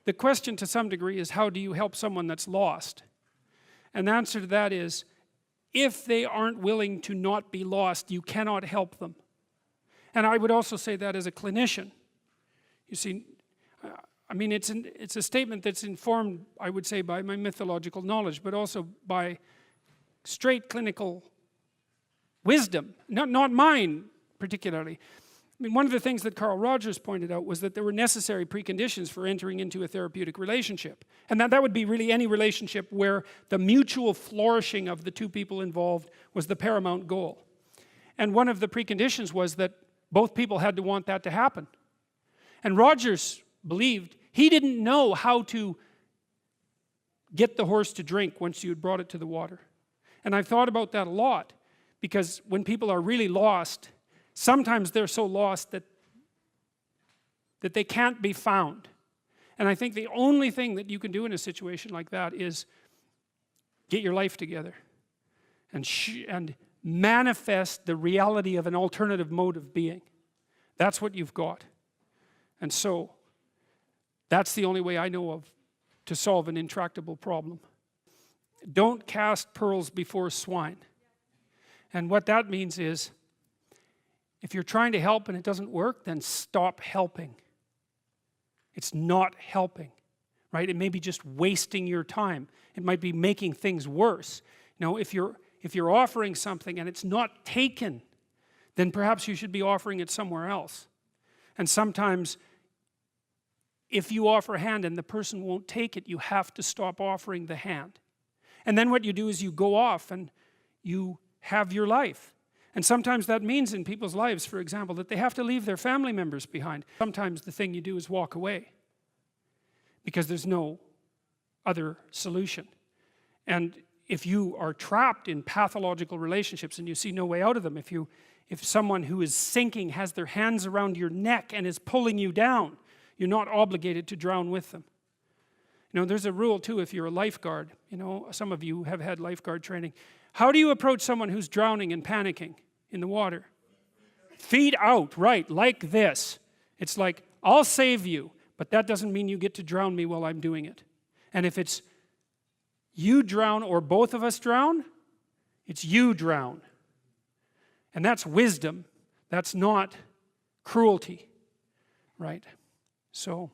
the question to some degree is, how do you help someone that's lost? And the answer to that is, if they aren't willing to not be lost, you cannot help them. And I would also say that as a clinician. You see, I mean, it's a statement that's informed, I would say, by my mythological knowledge, but also by straight clinical wisdom, not mine particularly. I mean, one of the things that Carl Rogers pointed out was that there were necessary preconditions for entering into a therapeutic relationship. And that would be really any relationship where the mutual flourishing of the two people involved was the paramount goal. And one of the preconditions was that both people had to want that to happen. And Rogers believed he didn't know how to get the horse to drink once you had brought it to the water. And I've thought about that a lot, because when people are really lost, sometimes they're so lost that they can't be found. And I think the only thing that you can do in a situation like that is get your life together and manifest the reality of an alternative mode of being. That's what you've got. And so that's the only way I know of to solve an intractable problem. Don't cast pearls before swine. And what that means is, if you're trying to help and it doesn't work, then stop helping. It's not helping, right? It may be just wasting your time. It might be making things worse. You know, if you're offering something and it's not taken, then perhaps you should be offering it somewhere else. And sometimes, if you offer a hand and the person won't take it, you have to stop offering the hand. And then what you do is you go off and you have your life. And sometimes that means in people's lives, for example, that they have to leave their family members behind. Sometimes the thing you do is walk away, because there's no other solution. And if you are trapped in pathological relationships and you see no way out of them, if someone who is sinking has their hands around your neck and is pulling you down, you're not obligated to drown with them. You know, there's a rule too if you're a lifeguard. You know, some of you have had lifeguard training. How do you approach someone who's drowning and panicking in the water? Feet out, right, like this. It's like, I'll save you, but that doesn't mean you get to drown me while I'm doing it. And if it's you drown or both of us drown, it's you drown. And that's wisdom. That's not cruelty, right? So